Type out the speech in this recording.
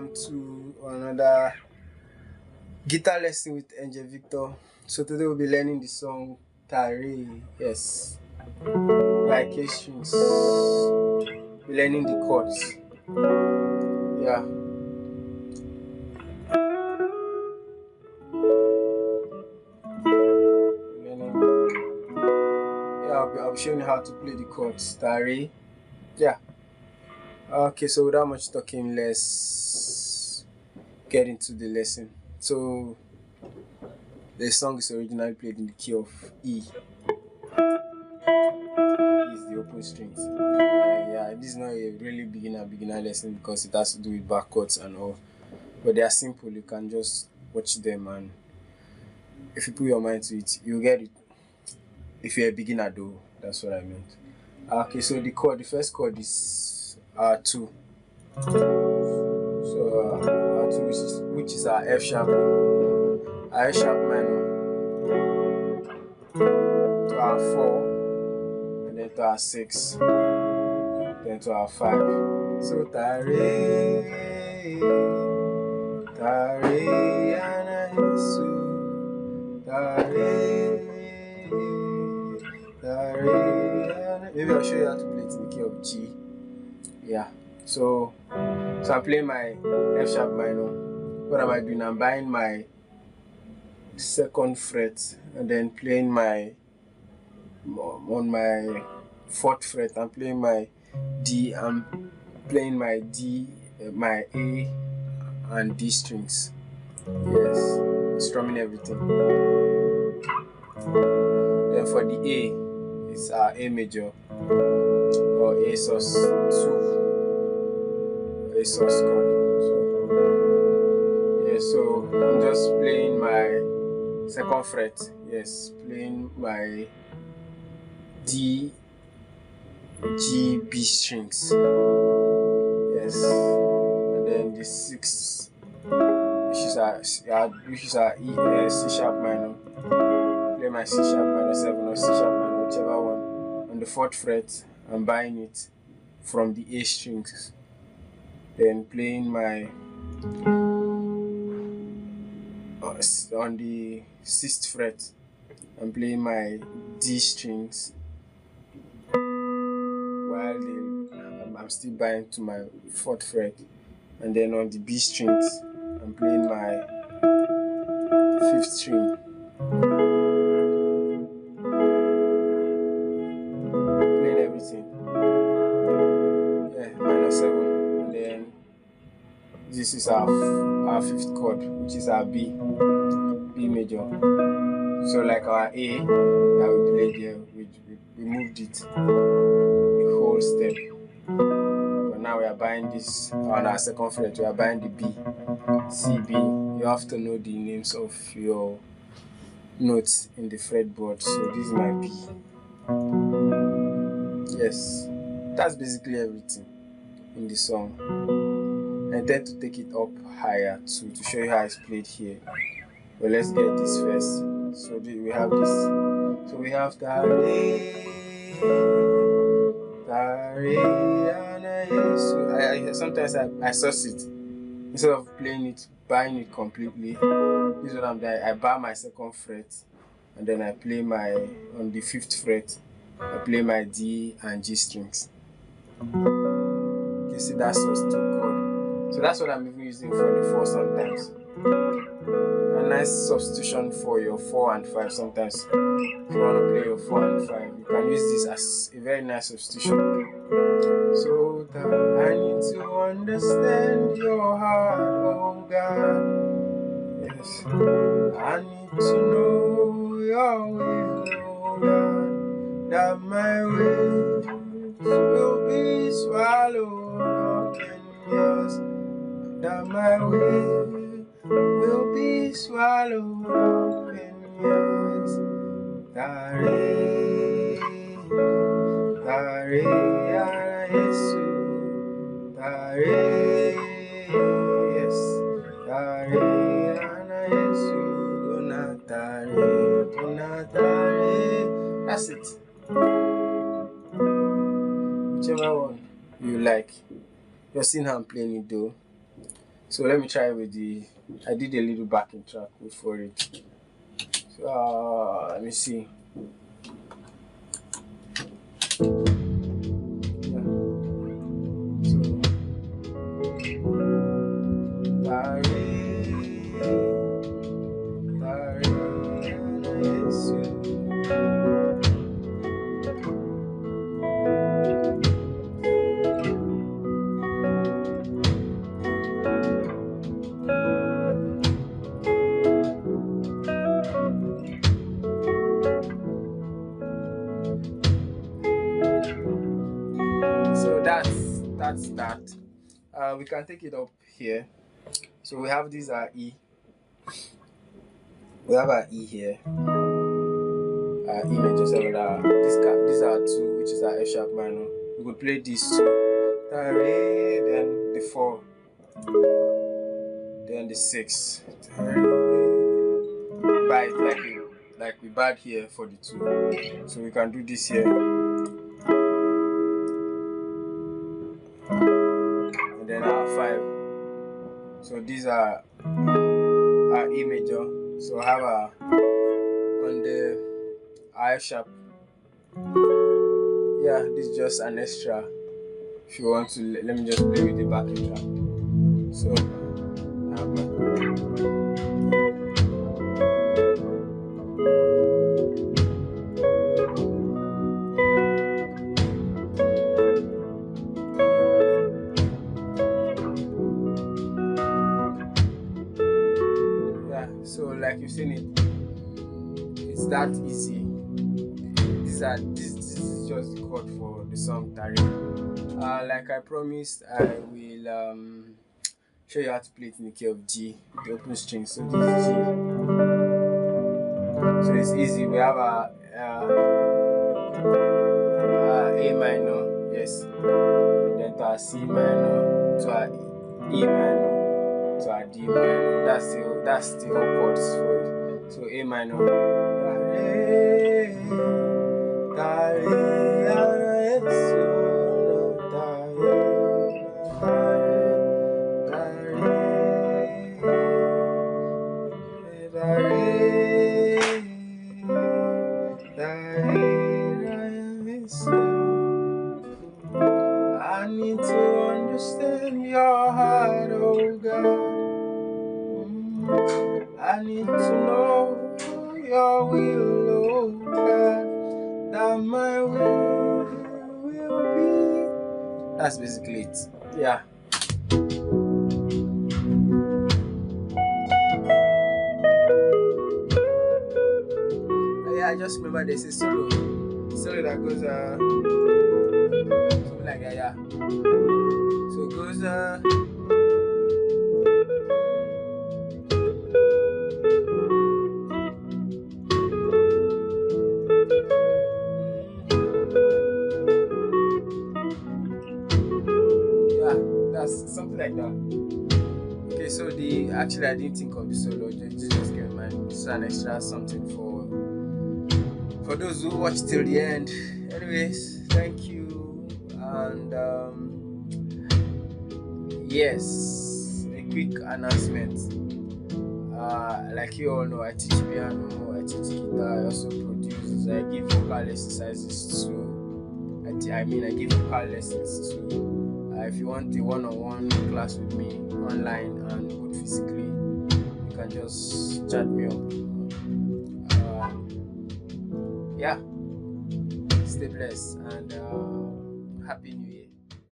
welcome to another guitar lesson with Angel Victor. So today we'll be learning the song Tare, yes, by kaestrings. We're learning the chords. Yeah. I'll be showing you how to play the chords. Tare. Yeah. Okay, so without much talking, let's get into the lesson. So the song is originally played in the key of E. Is the open strings. Yeah, this is not a really beginner lesson because it has to do with back chords and all. But they are simple. You can just watch them, and if you put your mind to it, you get it. If you're a beginner, though, that's what I meant. Okay, so the first chord is R2. So R2, which is our F sharp minor, to our 4, and then to our 6, then to our 5. So Tare, ana Yesu, Tare. Maybe I'll show you how to play it in the key of G. Yeah. So I'm playing my F sharp minor. What am I doing? I'm buying my 2nd fret and then playing my on my 4th fret. I'm playing my D. I'm playing my D, my A, and D strings. Yes, strumming everything. Then for the A, it's our A major or A sus 2, A sus chord. So I'm just playing my 2nd fret. Yes, playing my D, G, B strings. Yes, and then the 6th, which is our E, C sharp minor. Play my C sharp minor 7 or C sharp minor, whichever one. On the 4th fret, I'm buying it from the A strings. Then playing my on the 6th fret, I'm playing my D strings while I'm still buying to my 4th fret, and then on the B strings, I'm playing my 5th string. Playing everything. Yeah, minor 7, and then this is our 5th chord, which is our B major. So like our A that we played here, we moved it the whole step. But now we are buying this on our 2nd fret. We are buying the B, C, B. You have to know the names of your notes in the fretboard. So this is my B. Yes, that's basically everything in the song. I tend to take it up higher too to show you how it's played here. But let's get this first. So we have this. So we have Tare, ana Yesu. Sometimes I suss it instead of buying it completely. This is what I'm doing. I buy my 2nd fret, and then I play on the 5th fret. I play my D and G strings. You see that sus 2 chord. So that's what I'm even using for the 4 sometimes. A nice substitution for your 4 and 5 sometimes. If you want to play your 4 and 5, you can use this as a very nice substitution. So I need to understand your heart, oh God. Yes, I need to know your will, oh God, that my words will be swallowed up in yours, that my will be swallowed up in yours. Tare, ana Yesu, Tare, yes, Tare, ana Yesu, Dona Tare. That's it. Whichever one you like. You're seeing how I'm playing it though. So let me try with the. I did a little backing track before it. So let me see. Yeah. So. Tare, Tare, so that's that. We can take it up here. So we have these are E. We have our E here. E major 7. These are 2, which is our F sharp minor. We could play these 2. Tare, then the 4. Then the 6. Tare. Bite like we bad here for the 2. So we can do this here. And then our 5. So these are our E major. So I have a on the F sharp. Yeah, this is just an extra. If you want to, let me just play with the backing track. So I have my so like you've seen it, it's that easy. This is just the chord for the song Tare. Like I promised, I will show you how to play it in the key of G, the open string. So this is G. So it's easy. We have a A minor, yes, and then to our C minor, to our E minor, to our D minor. That's the whole chords for it. So A minor, Tare, I need to understand your heart, oh God. I need to know your will, oh God, that my will be. That's basically it. Yeah. Yeah, I just remember there's a solo that goes something like that, yeah. So it goes yeah, that's something like that. Okay, so actually I didn't think of the solo, just came in mind. This is an extra something for those who watch till the end. Anyways, thank you, and yes, a quick announcement. Like you all know, I teach piano, I teach guitar, I also produce, I give vocal exercises too. I give vocal lessons too. If you want a one-on-one class with me online and good physically, you can just chat me up. Yeah, stay blessed and happy new year.